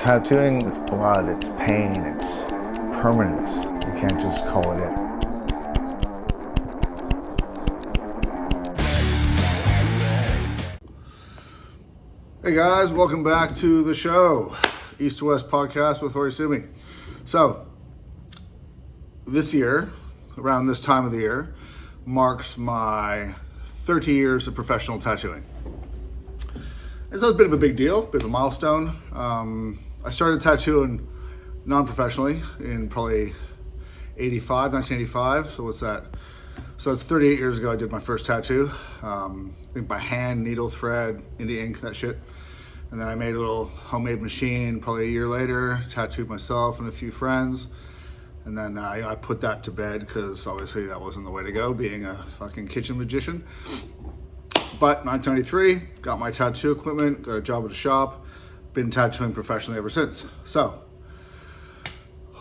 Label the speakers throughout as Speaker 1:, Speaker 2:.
Speaker 1: Tattooing, it's blood, it's pain, it's permanence. You can't just call it in. Hey guys, welcome back to the show. East to West podcast with Horisumi. So, this year, around this time of the year, marks my 30 years of professional tattooing. It's a bit of a big deal, bit of a milestone. I started tattooing non-professionally in probably 1985. So what's that? So it's 38 years ago I did my first tattoo. I think by hand, needle, thread, India ink, that shit. And then I made a little homemade machine probably a year later, tattooed myself and a few friends. And then I put that to bed because obviously that wasn't the way to go, being a fucking kitchen magician. But 1993, got my tattoo equipment, got a job at a shop, been tattooing professionally ever since. So,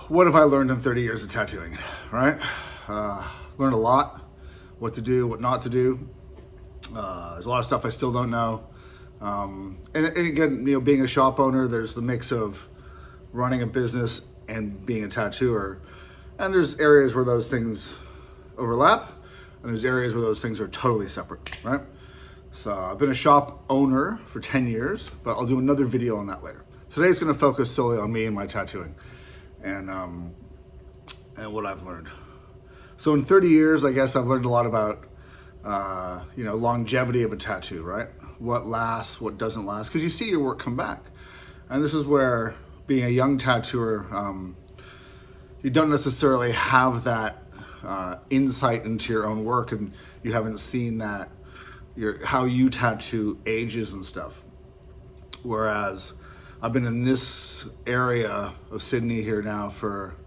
Speaker 1: what have I learned in 30 years of tattooing, right? Learned a lot, what to do, what not to do. There's a lot of stuff I still don't know. And again, being a shop owner, there's the mix of running a business and being a tattooer. And there's areas where those things overlap, and there's areas where those things are totally separate, right? So I've been a shop owner for 10 years, but I'll do another video on that later. Today's gonna focus solely on me and my tattooing and what I've learned. So in 30 years, I guess I've learned a lot about, longevity of a tattoo, right? What lasts, what doesn't last, because you see your work come back. And this is where being a young tattooer, you don't necessarily have that insight into your own work, and you haven't seen that how you tattoo ages and stuff. Whereas I've been in this area of Sydney here now for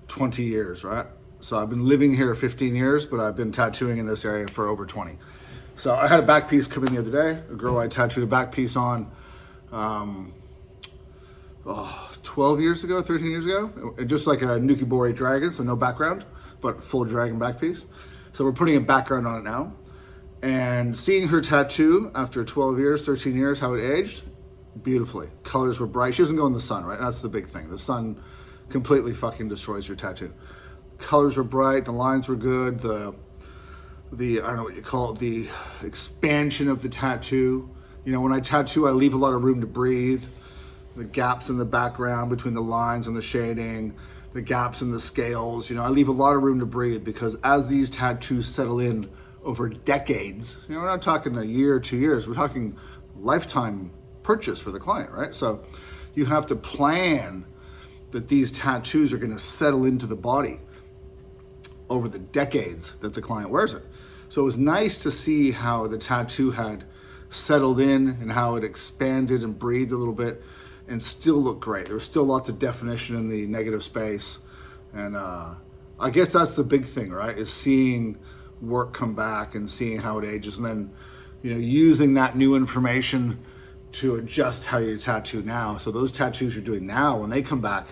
Speaker 1: 20 years, right? So I've been living here 15 years, but I've been tattooing in this area for over 20. So I had a back piece come in the other day, a girl I tattooed a back piece on 12 years ago, 13 years ago, just like a Nukibori dragon, so no background, but full dragon back piece. So we're putting a background on it now. And seeing her tattoo after 12 years, 13 years, how it aged, beautifully. Colors were bright. She doesn't go in the sun, right? That's the big thing. The sun completely fucking destroys your tattoo. Colors were bright, the lines were good, the I don't know what you call it, the expansion of the tattoo. When I tattoo, I leave a lot of room to breathe. The gaps in the background between the lines and the shading, the gaps in the scales, I leave a lot of room to breathe, because as these tattoos settle in over decades, we're not talking a year or 2 years, we're talking lifetime purchase for the client, right? So you have to plan that these tattoos are gonna settle into the body over the decades that the client wears it. So it was nice to see how the tattoo had settled in and how it expanded and breathed a little bit and still looked great. There was still lots of definition in the negative space. And I guess that's the big thing, right? Is seeing work come back and seeing how it ages, and then using that new information to adjust how you tattoo now. So those tattoos you're doing now, when they come back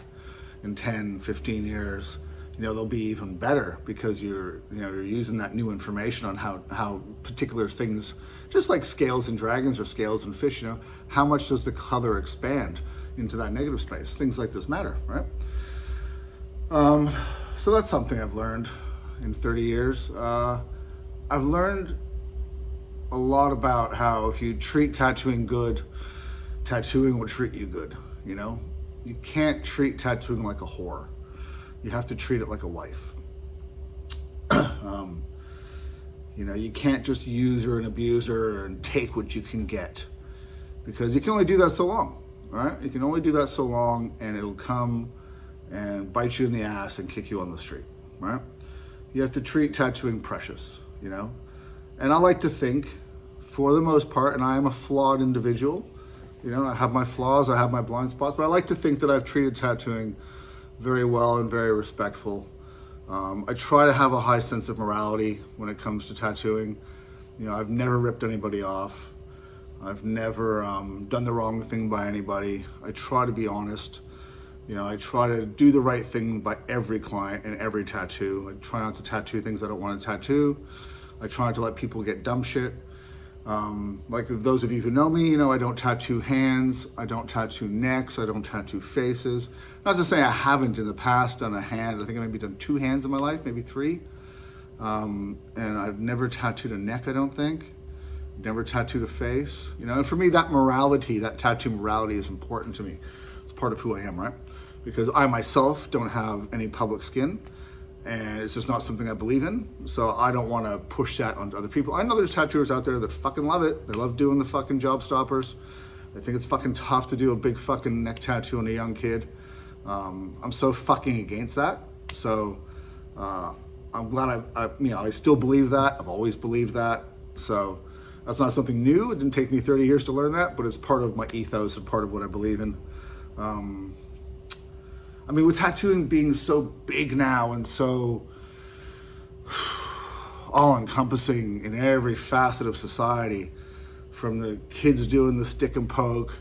Speaker 1: in 10, 15 years, they'll be even better, because you're using that new information on how particular things, just like scales in dragons or scales in fish, how much does the color expand into that negative space? Things like this matter, right? So that's something I've learned in 30 years. I've learned a lot about how if you treat tattooing good, tattooing will treat you good. You can't treat tattooing like a whore. You have to treat it like a wife. You can't just use her and abuse her and take what you can get, because you can only do that so long, right? You can only do that so long, and it'll come and bite you in the ass and kick you on the street, right? You have to treat tattooing precious, And I like to think, for the most part, and I am a flawed individual, I have my flaws, I have my blind spots, but I like to think that I've treated tattooing very well and very respectful. I try to have a high sense of morality when it comes to tattooing. I've never ripped anybody off. I've never done the wrong thing by anybody. I try to be honest. I try to do the right thing by every client and every tattoo. I try not to tattoo things I don't want to tattoo. I try not to let people get dumb shit. Like those of you who know me, you know I don't tattoo hands, I don't tattoo necks, I don't tattoo faces. Not to say I haven't in the past done a hand. I think I maybe done 2 hands in my life, maybe 3. And I've never tattooed a neck, I don't think. Never tattooed a face. You know, and for me, that morality, that tattoo morality is important to me. It's part of who I am, right? Because I myself don't have any public skin, and it's just not something I believe in. So I don't want to push that onto other people. I know there's tattooers out there that fucking love it. They love doing the fucking job stoppers. They think it's fucking tough to do a big fucking neck tattoo on a young kid. I'm so fucking against that. So I'm glad I still believe that. I've always believed that. So that's not something new. It didn't take me 30 years to learn that, but it's part of my ethos and part of what I believe in. I mean, with tattooing being so big now and so all-encompassing in every facet of society, from the kids doing the stick and poke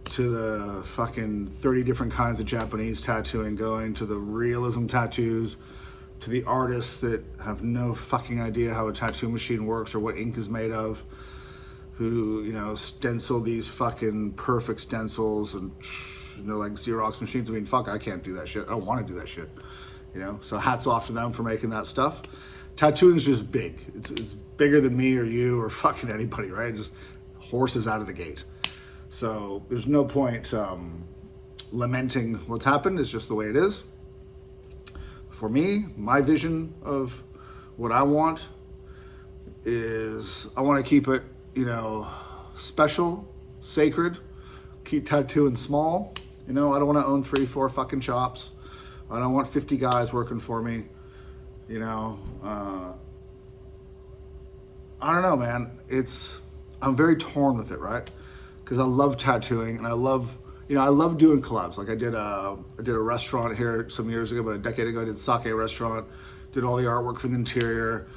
Speaker 1: to the fucking 30 different kinds of Japanese tattooing going, to the realism tattoos, to the artists that have no fucking idea how a tattoo machine works or what ink is made of, who, you know, stencil these fucking perfect stencils and, you know, like Xerox machines. I mean, fuck, I can't do that shit. I don't want to do that shit, you know? So hats off to them for making that stuff. Tattooing is just big. It's bigger than me or you or fucking anybody, right? Just horses out of the gate. So there's no point lamenting what's happened. It's just the way it is. For me, my vision of what I want is I want to keep it, you know, special, sacred, keep tattooing small. You know, I don't want to own 3, 4 fucking shops. I don't want 50 guys working for me. You know, I don't know, man. I'm very torn with it, right? Because I love tattooing and I love doing collabs. Like I did a restaurant here some years ago, about a decade ago. I did sake restaurant, did all the artwork for the interior.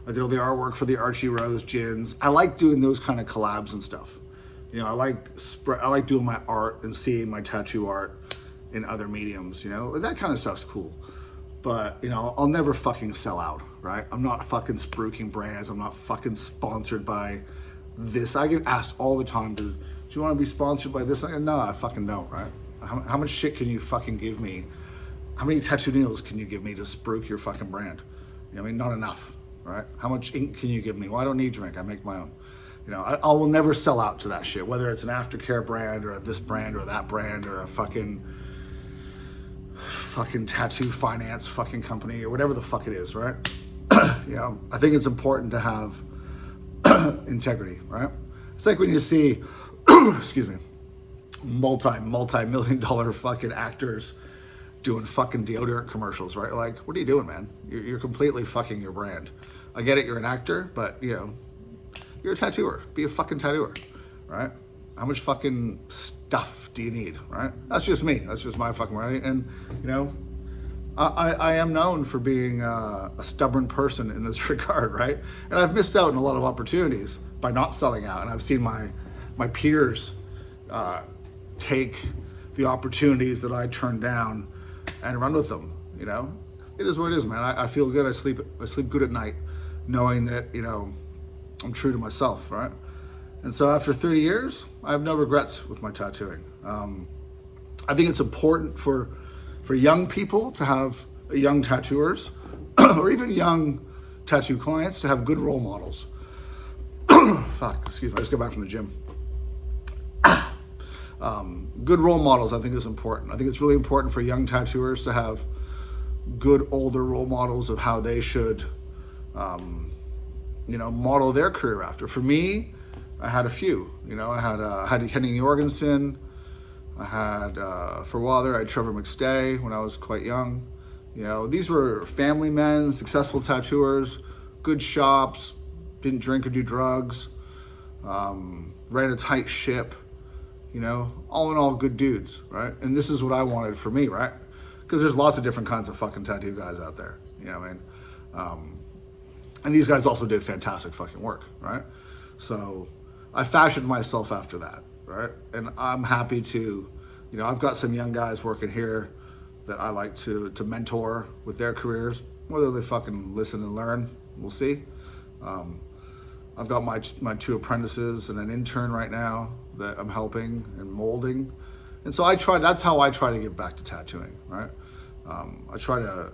Speaker 1: I did all the artwork for the Archie Rose gins. I like doing those kind of collabs and stuff. You know, I like doing my art and seeing my tattoo art in other mediums, you know? That kind of stuff's cool. But, you know, I'll never fucking sell out, right? I'm not fucking spruiking brands. I'm not fucking sponsored by this. I get asked all the time, do you want to be sponsored by this? No, I fucking don't, right? How much shit can you fucking give me? How many tattoo needles can you give me to spruik your fucking brand? You know what I mean? Not enough, right? How much ink can you give me? Well, I don't need drink. I make my own. You know, I will never sell out to that shit, whether it's an aftercare brand or this brand or that brand or a fucking tattoo finance fucking company or whatever the fuck it is, right? You know, I think it's important to have integrity, right? It's like when you see, excuse me, multi-million dollar fucking actors doing fucking deodorant commercials, right? Like, what are you doing, man? You're completely fucking your brand. I get it, you're an actor, but, you know, you're a tattooer. Be a fucking tattooer, right? How much fucking stuff do you need, right? That's just me. That's just my fucking right. And, you know, I am known for being a stubborn person in this regard, right? And I've missed out on a lot of opportunities by not selling out. And I've seen my peers take the opportunities that I turned down and run with them, you know? It is what it is, man. I feel good. I sleep good at night knowing that, you know, I'm true to myself, right? And so after 30 years, I have no regrets with my tattooing. I think it's important for young people to have young tattooers or even young tattoo clients to have good role models. Fuck, excuse me, I just got back from the gym. Good role models, I think, is important. I think it's really important for young tattooers to have good older role models of how they should, you know, model their career after. For me, I had a few. You know, I had Henning Jorgensen. I had, for a while there, I had Trevor McStay when I was quite young. You know, these were family men, successful tattooers, good shops, didn't drink or do drugs, ran a tight ship. You know, all in all, good dudes, right? And this is what I wanted for me, right? Because there's lots of different kinds of fucking tattoo guys out there. You know what I mean? And these guys also did fantastic fucking work, right? So I fashioned myself after that, right? And I'm happy to, you know, I've got some young guys working here that I like to mentor with their careers. Whether they fucking listen and learn, we'll see. I've got my 2 apprentices and an intern right now that I'm helping and molding. And so that's how I try to give back to tattooing, right? I try to,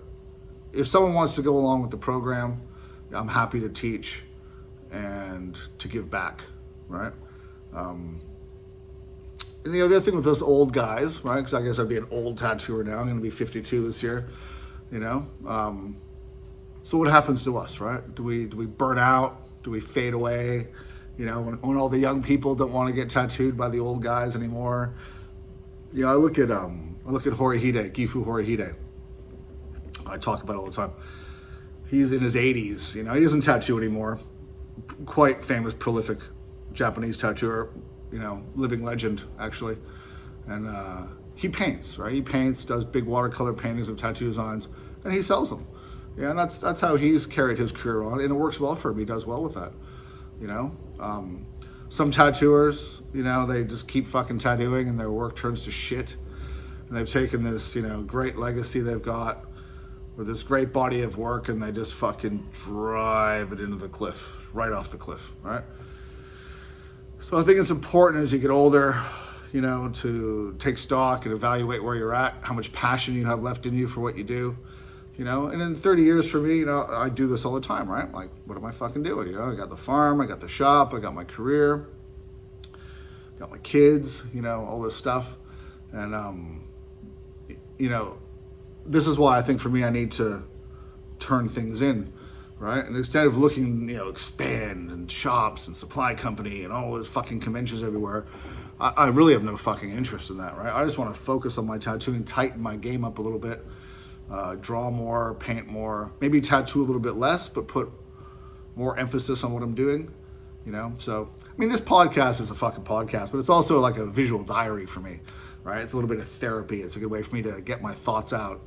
Speaker 1: if someone wants to go along with the program, I'm happy to teach and to give back, right? And the other thing with those old guys, right? Because I guess I'd be an old tattooer now. I'm going to be 52 this year, you know? So what happens to us, right? Do we burn out? Do we fade away? You know, when all the young people don't want to get tattooed by the old guys anymore. You know, I look at Horihide, Gifu Horihide. I talk about it all the time. He's in his 80s, you know, he doesn't tattoo anymore. Quite famous, prolific Japanese tattooer, you know, living legend, actually. And he paints, right? He paints, does big watercolor paintings of tattoo designs, and he sells them. Yeah, and that's how he's carried his career on, and it works well for him. He does well with that, you know? Some tattooers, you know, they just keep fucking tattooing and their work turns to shit. And they've taken this, you know, great legacy they've got, or this great body of work, and they just fucking drive it into the cliff, right off the cliff, right? So I think it's important as you get older, you know, to take stock and evaluate where you're at, how much passion you have left in you for what you do, you know. And in 30 years for me, you know, I do this all the time, right? Like, what am I fucking doing? You know, I got the farm, I got the shop, I got my career, got my kids, you know, all this stuff. And, you know, this is why I think for me, I need to turn things in, right? And instead of looking, you know, expand and shops and supply company and all those fucking conventions everywhere, I really have no fucking interest in that, right? I just want to focus on my tattooing, tighten my game up a little bit, draw more, paint more, maybe tattoo a little bit less, but put more emphasis on what I'm doing, you know? So, I mean, this podcast is a fucking podcast, but it's also like a visual diary for me, right? It's a little bit of therapy. It's a good way for me to get my thoughts out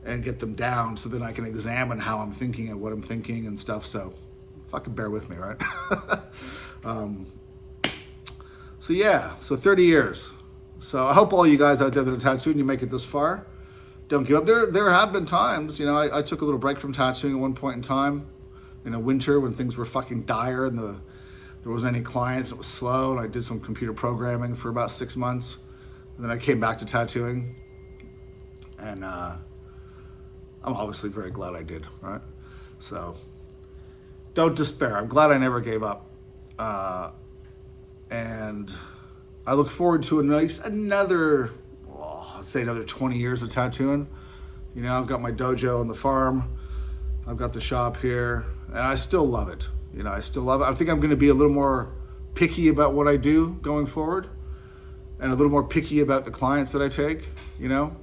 Speaker 1: and get them down so then I can examine how I'm thinking and what I'm thinking and stuff. So fucking bear with me, right? So yeah, so 30 years. So I hope all you guys out there that are tattooing, you make it this far. Don't give up. There have been times, you know, I took a little break from tattooing at one point in time in a winter when things were fucking dire and there wasn't any clients, it was slow, and I did some computer programming for about 6 months. And then I came back to tattooing, and I'm obviously very glad I did, right? So don't despair. I'm glad I never gave up. And I look forward to another 20 years of tattooing. You know, I've got my dojo on the farm. I've got the shop here, and I still love it. You know, I still love it. I think I'm going to be a little more picky about what I do going forward, and a little more picky about the clients that I take, you know.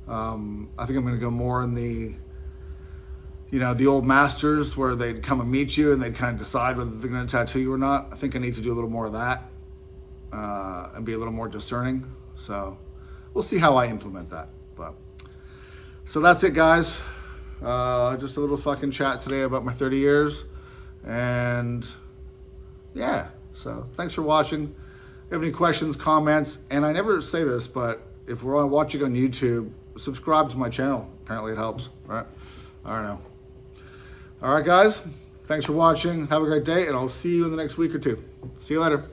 Speaker 1: I think I'm going to go more in the, you know, the old masters where they'd come and meet you and they'd kind of decide whether they're going to tattoo you or not. I think I need to do a little more of that and be a little more discerning. So we'll see how I implement that. But so that's it, guys. Just a little fucking chat today about my 30 years. And yeah, so thanks for watching. If you have any questions, comments, and I never say this, but if we're watching on YouTube, subscribe to my channel. Apparently it helps, right? I don't know. All right, guys. Thanks for watching. Have a great day, and I'll see you in the next week or two. See you later.